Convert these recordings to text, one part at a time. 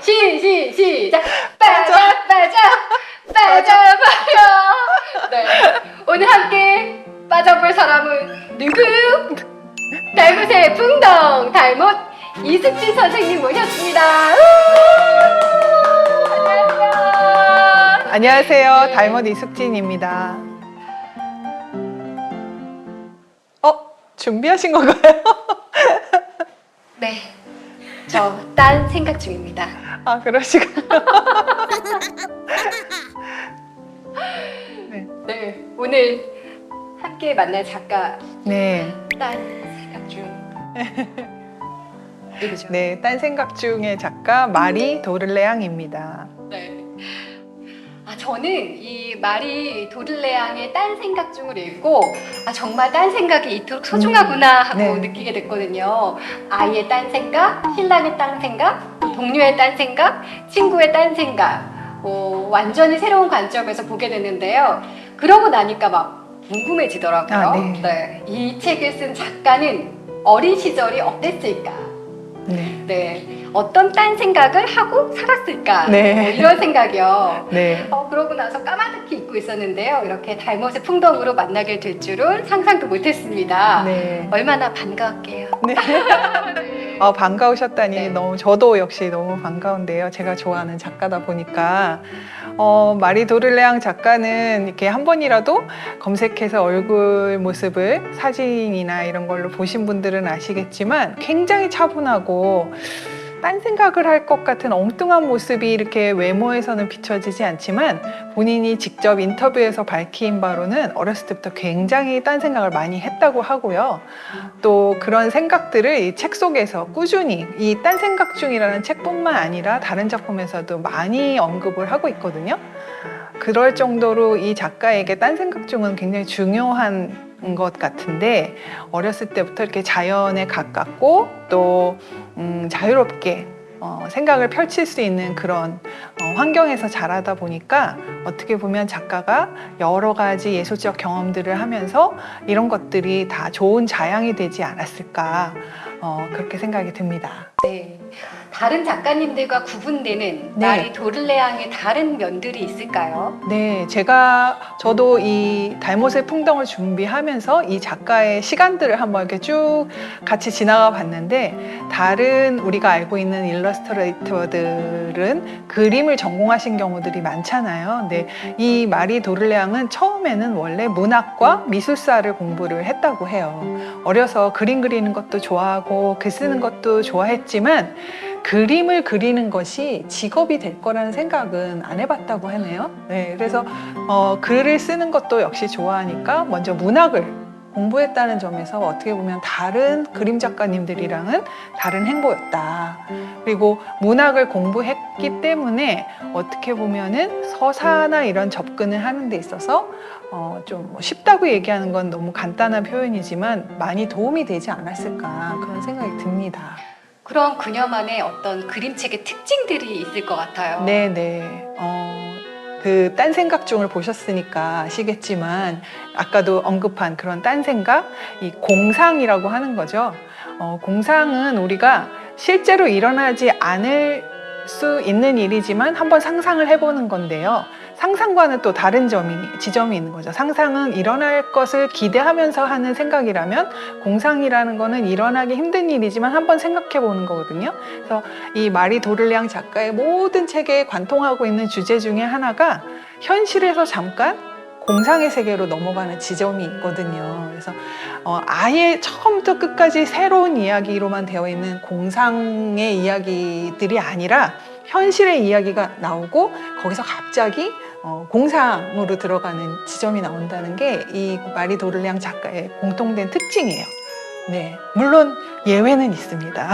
시작! 빠져! 네. 오늘 함께 빠져볼 사람은 누구? 달못의 풍덩 달못 이숙진 선생님 모셨습니다. 안녕하세요. 안녕하세요. 네. 달못 이숙진입니다. 준비하신 건가요? 네. 저 딴 생각 중입니다. 아, 그러시군요. 네. 네. 오늘 함께 만날 작가 네. 딴 생각 중. 누구죠? 네, 딴 생각 중의 작가 마리 도를레앙입니다. 네. 저는 이 마리 도를레앙의 딴 생각 중을 읽고 정말 딴 생각이 이토록 소중하구나 하고 네. 느끼게 됐거든요. 아이의 딴 생각, 신랑의 딴 생각, 동료의 딴 생각, 친구의 딴 생각, 완전히 새로운 관점에서 보게 됐는데요. 그러고 나니까 막 궁금해지더라고요. 아, 네. 네. 이 책을 쓴 작가는 어린 시절이 어땠을까? 네. 네. 어떤 딴 생각을 하고 살았을까? 네. 이런 생각이요. 네. 그러고 나서 까마득히 잊고 있었는데요. 이렇게 달못의 풍덩으로 만나게 될 줄은 상상도 못했습니다. 네. 얼마나 반가웠게요. 네. 네. 반가우셨다니 네. 너무 저도 역시 너무 반가운데요. 제가 좋아하는 작가다 보니까 마리 도를레앙 작가는 이렇게 한 번이라도 검색해서 얼굴 모습을 사진이나 이런 걸로 보신 분들은 아시겠지만 굉장히 차분하고 딴 생각을 할 것 같은 엉뚱한 모습이 이렇게 외모에서는 비춰지지 않지만 본인이 직접 인터뷰에서 밝힌 바로는 어렸을 때부터 굉장히 딴 생각을 많이 했다고 하고요. 또 그런 생각들을 이 책 속에서 꾸준히 이 딴 생각 중이라는 책뿐만 아니라 다른 작품에서도 많이 언급을 하고 있거든요. 그럴 정도로 이 작가에게 딴 생각 중은 굉장히 중요한 것 같은데 어렸을 때부터 이렇게 자연에 가깝고 또 자유롭게 생각을 펼칠 수 있는 그런 환경에서 자라다 보니까 어떻게 보면 작가가 여러 가지 예술적 경험들을 하면서 이런 것들이 다 좋은 자양이 되지 않았을까 그렇게 생각이 듭니다. 네. 다른 작가님들과 구분되는 네. 마리 도를레앙의 다른 면들이 있을까요? 네, 저도 이 달못의 풍덩을 준비하면서 이 작가의 시간들을 한번 이렇게 쭉 같이 지나가 봤는데 다른 우리가 알고 있는 일러스트레이터들은 그림을 전공하신 경우들이 많잖아요. 근데 이 마리 도를레앙은 처음에는 원래 문학과 미술사를 공부를 했다고 해요. 어려서 그림 그리는 것도 좋아하고 글 쓰는 것도 좋아했지만 그림을 그리는 것이 직업이 될 거라는 생각은 안 해봤다고 하네요. 네, 그래서 글을 쓰는 것도 역시 좋아하니까 먼저 문학을 공부했다는 점에서 어떻게 보면 다른 그림 작가님들이랑은 다른 행보였다. 그리고 문학을 공부했기 때문에 어떻게 보면은 서사나 이런 접근을 하는 데 있어서 좀 쉽다고 얘기하는 건 너무 간단한 표현이지만 많이 도움이 되지 않았을까 그런 생각이 듭니다. 그런 그녀만의 어떤 그림책의 특징들이 있을 것 같아요. 네네. 그 딴 생각 중을 보셨으니까 아시겠지만 아까도 언급한 그런 딴 생각, 이 공상이라고 하는 거죠. 공상은 우리가 실제로 일어나지 않을 수 있는 일이지만 한번 상상을 해보는 건데요. 상상과는 또 다른 지점이 있는 거죠. 상상은 일어날 것을 기대하면서 하는 생각이라면 공상이라는 거는 일어나기 힘든 일이지만 한번 생각해 보는 거거든요. 그래서 이 마리 도를레앙 작가의 모든 책에 관통하고 있는 주제 중에 하나가 현실에서 잠깐 공상의 세계로 넘어가는 지점이 있거든요. 그래서 아예 처음부터 끝까지 새로운 이야기로만 되어 있는 공상의 이야기들이 아니라 현실의 이야기가 나오고 거기서 갑자기 공상으로 들어가는 지점이 나온다는 게 이 마리 도를레앙 작가의 공통된 특징이에요. 네, 물론 예외는 있습니다.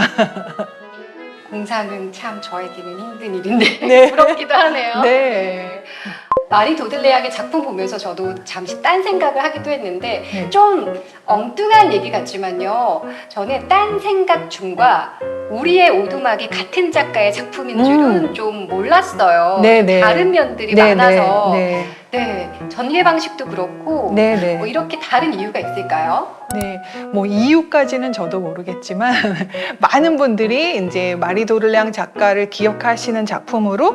공상은 참 저에게는 힘든 일인데 네. 부럽기도 하네요. 네. 마리 도들레앙의 작품 보면서 저도 잠시 딴 생각을 하기도 했는데 네. 좀 엉뚱한 얘기 같지만요. 저는 딴 생각 중과 우리의 오두막이 같은 작가의 작품인 줄은 좀 몰랐어요. 네, 네. 다른 면들이 네, 많아서 네, 네. 네, 전개 방식도 그렇고 네네. 뭐 이렇게 다른 이유가 있을까요? 네, 뭐 이유까지는 저도 모르겠지만 많은 분들이 이제 마리 도를량 작가를 기억하시는 작품으로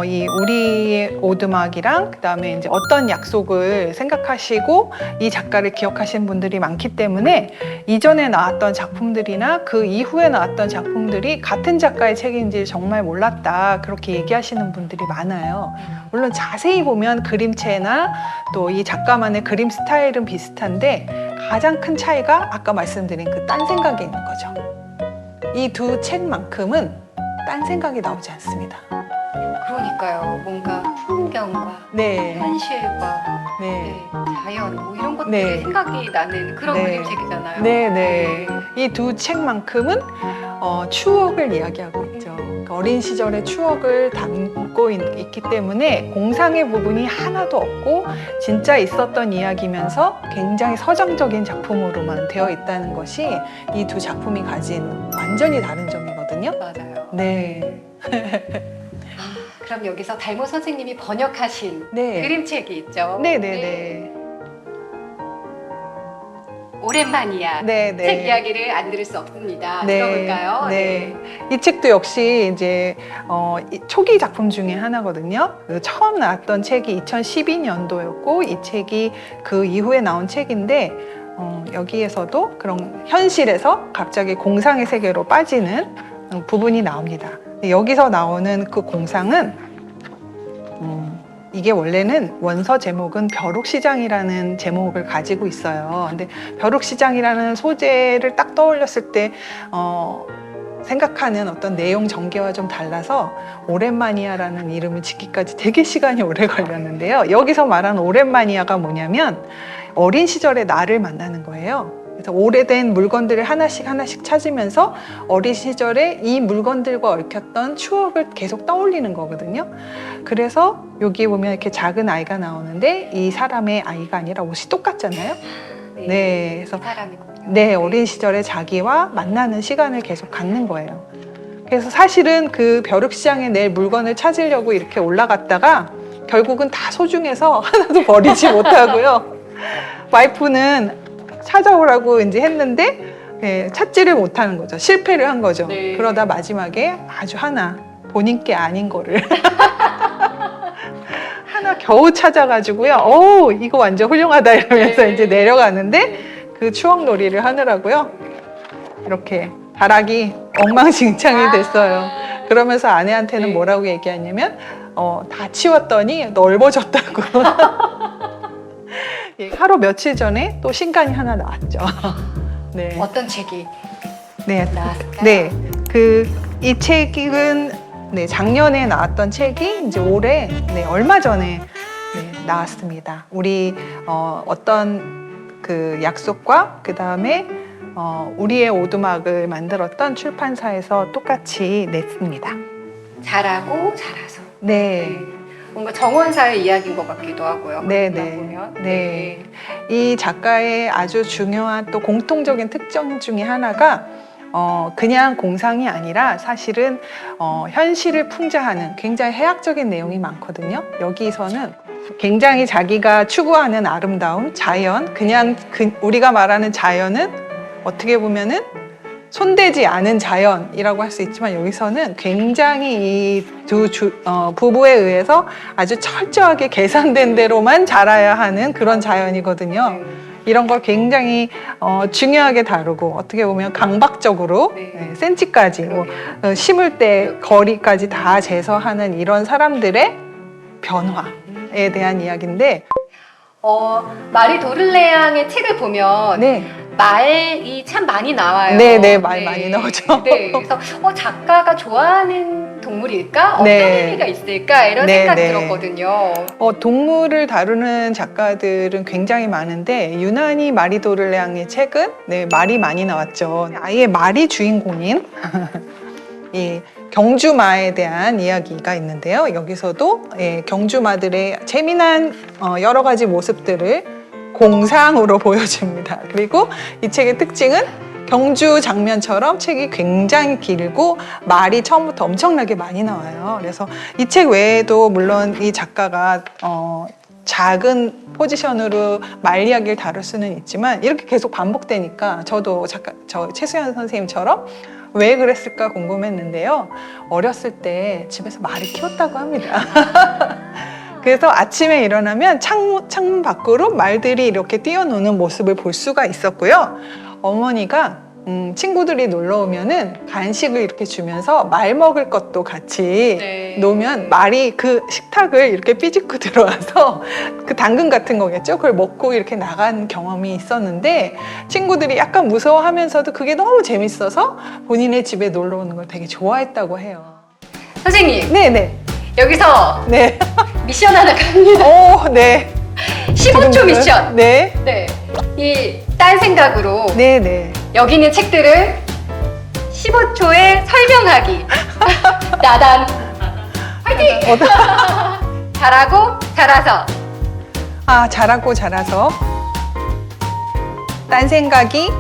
이 우리의 오두막이랑 그다음에 이제 어떤 약속을 생각하시고 이 작가를 기억하시는 분들이 많기 때문에 이전에 나왔던 작품들이나 그 이후에 나왔던 작품들이 같은 작가의 책인지 정말 몰랐다 그렇게 얘기하시는 분들이 많아요. 물론 자세히 보면 그림체나 또 이 작가만의 그림 스타일은 비슷한데 가장 큰 차이가 아까 말씀드린 그 딴 생각이 있는 거죠. 이 두 책만큼은 딴 생각이 나오지 않습니다. 그러니까요. 뭔가 풍경과 네, 현실과 네, 네, 자연 뭐 이런 것들이 네. 생각이 나는 그런 네. 그림책이잖아요. 네, 네. 이 두 책만큼은 추억을 이야기하고 있죠. 그러니까 어린 시절의 추억을 담고 있기 때문에 공상의 부분이 하나도 없고 진짜 있었던 이야기면서 굉장히 서정적인 작품으로만 되어 있다는 것이 이 두 작품이 가진 완전히 다른 점이거든요. 맞아요. 네. 그럼 여기서 달모 선생님이 번역하신 네. 그림책이 있죠. 네네네. 오랜만이야. 네, 네. 책 이야기를 안 들을 수 없습니다. 네. 들어볼까요? 네. 이 책도 역시 이제 이 초기 작품 중에 하나거든요. 그 처음 나왔던 책이 2012년도였고 이 책이 그 이후에 나온 책인데 여기에서도 그런 현실에서 갑자기 공상의 세계로 빠지는 부분이 나옵니다. 여기서 나오는 그 공상은 이게 원래는 원서 제목은 벼룩시장이라는 제목을 가지고 있어요. 근데 벼룩시장이라는 소재를 딱 떠올렸을 때 생각하는 어떤 내용 전개와 좀 달라서 오랜만이야라는 이름을 짓기까지 되게 시간이 오래 걸렸는데요. 여기서 말하는 오랜만이야가 뭐냐면 어린 시절의 나를 만나는 거예요. 그래서 오래된 물건들을 하나씩 찾으면서 어린 시절에 이 물건들과 얽혔던 추억을 계속 떠올리는 거거든요. 그래서 여기 보면 이렇게 작은 아이가 나오는데 이 사람의 아이가 아니라 옷이 똑같잖아요. 네, 그래서 사람이군요. 네, 어린 시절에 자기와 만나는 시간을 계속 갖는 거예요. 그래서 사실은 그 벼룩시장에 낼 물건을 찾으려고 이렇게 올라갔다가 결국은 다 소중해서 하나도 버리지 못하고요. 와이프는 찾아오라고 이제 했는데 찾지를 못하는 거죠. 실패를 한 거죠. 네. 그러다 마지막에 아주 하나 본인께 아닌 거를 하나 겨우 찾아가지고요. 이거 완전 훌륭하다 이러면서 네. 이제 내려가는데 그 추억놀이를 하느라고요. 이렇게 다락이 엉망진창이 됐어요. 그러면서 아내한테는 네. 뭐라고 얘기하냐면 다 치웠더니 넓어졌다고. 예, 하루 며칠 전에 또 신간이 하나 나왔죠. 네. 어떤 책이 네. 나왔을까요? 네. 이 책은 작년에 나왔던 책이 이제 올해 얼마 전에 나왔습니다. 우리 어떤 그 약속과 그 다음에 우리의 오두막을 만들었던 출판사에서 똑같이 냈습니다. 잘하고 잘해서. 네. 뭔가 정원사의 이야기인 것 같기도 하고요. 네네. 보면. 네. 이 작가의 아주 중요한 또 공통적인 특징 중에 하나가 그냥 공상이 아니라 사실은 현실을 풍자하는 굉장히 해학적인 내용이 많거든요. 여기서는 굉장히 자기가 추구하는 아름다움, 자연, 그냥 우리가 말하는 자연은 어떻게 보면은 손대지 않은 자연이라고 할 수 있지만 여기서는 굉장히 이 두 부부에 의해서 아주 철저하게 계산된 대로만 자라야 하는 그런 자연이거든요. 이런 걸 굉장히 중요하게 다루고 어떻게 보면 강박적으로 센치까지 심을 때 거리까지 다 재서하는 이런 사람들의 변화에 대한 이야기인데 마리 도를레앙의 책을 보면 네. 말이 참 많이 나와요. 네, 말 많이 나오죠. 네, 그래서 작가가 좋아하는 동물일까? 어떤 네. 의미가 있을까? 이런 네, 생각이 네. 들었거든요. 동물을 다루는 작가들은 굉장히 많은데 유난히 마리 도를레앙의 책은 말이 많이 나왔죠. 아예 말이 주인공인 이 경주마에 대한 이야기가 있는데요. 여기서도 경주마들의 재미난 여러 가지 모습들을 공상으로 보여줍니다. 그리고 이 책의 특징은 경주 장면처럼 책이 굉장히 길고 말이 처음부터 엄청나게 많이 나와요. 그래서 이 책 외에도 물론 이 작가가 작은 포지션으로 말 이야기를 다룰 수는 있지만 이렇게 계속 반복되니까 저도 저 최수연 선생님처럼 왜 그랬을까 궁금했는데요. 어렸을 때 집에서 말을 키웠다고 합니다. 그래서 아침에 일어나면 창문 밖으로 말들이 이렇게 뛰어노는 모습을 볼 수가 있었고요. 어머니가 친구들이 놀러 오면은 간식을 이렇게 주면서 말 먹을 것도 같이 네. 놓으면 말이 그 식탁을 이렇게 삐집고 들어와서 그 당근 같은 거겠죠? 그걸 먹고 이렇게 나간 경험이 있었는데 친구들이 약간 무서워하면서도 그게 너무 재밌어서 본인의 집에 놀러 오는 걸 되게 좋아했다고 해요. 선생님, 네네. 여기서 네. 미션 하나 갑니다. 오, 네. 15초 미션. 네. 네. 이 딴 생각으로 네네. 여기 있는 책들을 15초에 설명하기. 나단. 화이팅! 잘하고 잘아서. 잘하고 자라서 딴 생각이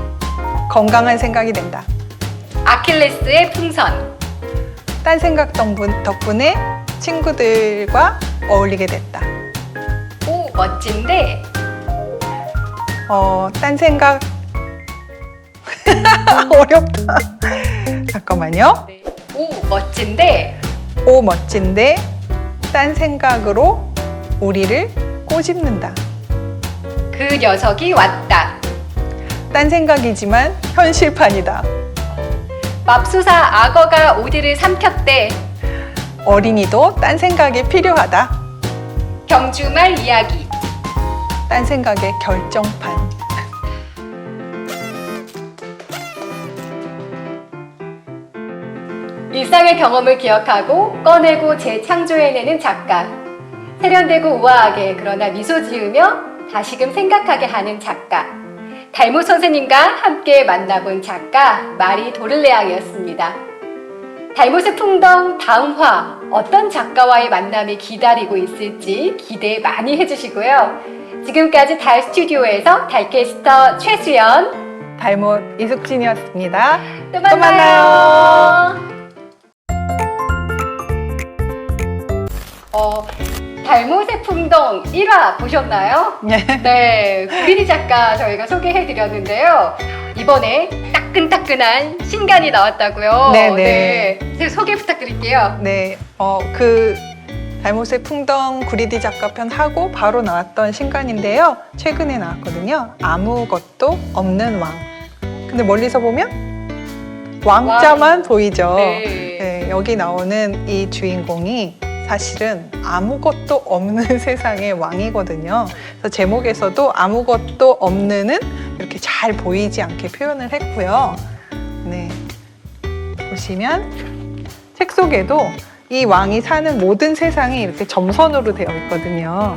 건강한 생각이 된다. 아킬레스의 풍선. 딴 생각 덕분에 친구들과 어울리게 됐다. 오, 멋진데. 딴 생각 어렵다. 잠깐만요. 네. 오, 멋진데. 오, 멋진데 딴 생각으로 우리를 꼬집는다. 그 녀석이 왔다. 딴 생각이지만 현실판이다. 맙수사 악어가 오디를 삼켰대. 어린이도 딴 생각이 필요하다. 경주말 이야기. 딴 생각의 결정판. 일상의 경험을 기억하고 꺼내고 재창조해내는 작가. 세련되고 우아하게 그러나 미소 지으며 다시금 생각하게 하는 작가. 달모 선생님과 함께 만나본 작가 마리 도를레앙이었습니다. 달못의 풍덩 다음 화 어떤 작가와의 만남이 기다리고 있을지 기대 많이 해주시고요. 지금까지 달 스튜디오에서 달캐스터 최수연, 달못 이숙진이었습니다. 또 만나요. 달못의 풍덩 1화 보셨나요? 네, 구리디 작가 저희가 소개해드렸는데요. 이번에 따끈따끈한 신간이 나왔다고요. 네네. 네, 소개 부탁드릴게요. 네, 달못의 풍덩 구리디 작가편 하고 바로 나왔던 신간인데요. 최근에 나왔거든요. 아무것도 없는 왕. 근데 멀리서 보면 왕자만 보이죠. 네. 네, 여기 나오는 이 주인공이 사실은 아무것도 없는 세상의 왕이거든요. 그래서 제목에서도 아무것도 없는은 이렇게 잘 보이지 않게 표현을 했고요. 네, 보시면 책 속에도 이 왕이 사는 모든 세상이 이렇게 점선으로 되어 있거든요.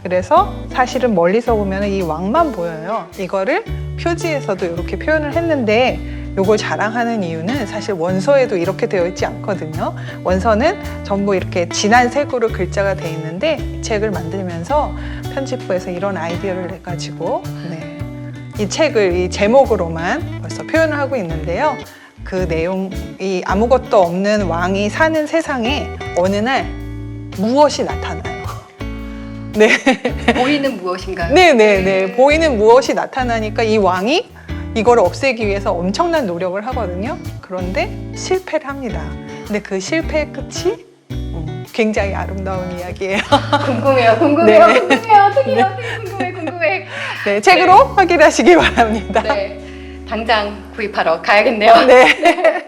그래서 사실은 멀리서 보면 이 왕만 보여요. 이거를 표지에서도 이렇게 표현을 했는데 이걸 자랑하는 이유는 사실 원서에도 이렇게 되어 있지 않거든요. 원서는 전부 이렇게 진한 색으로 글자가 되어 있는데 이 책을 만들면서 편집부에서 이런 아이디어를 내가지고 이 책을 이 제목으로만 벌써 표현을 하고 있는데요. 그 내용, 이 아무것도 없는 왕이 사는 세상에 어느 날 무엇이 나타나요. 네. 보이는 무엇인가요? 네네네. 보이는 무엇이 나타나니까 이 왕이 이걸 없애기 위해서 엄청난 노력을 하거든요. 그런데 실패를 합니다. 근데 그 실패의 끝이 굉장히 아름다운 이야기예요. 궁금해요. 네. 어떻게 궁금해. 네, 책으로 확인하시기 바랍니다. 네, 당장 구입하러 가야겠네요. 네.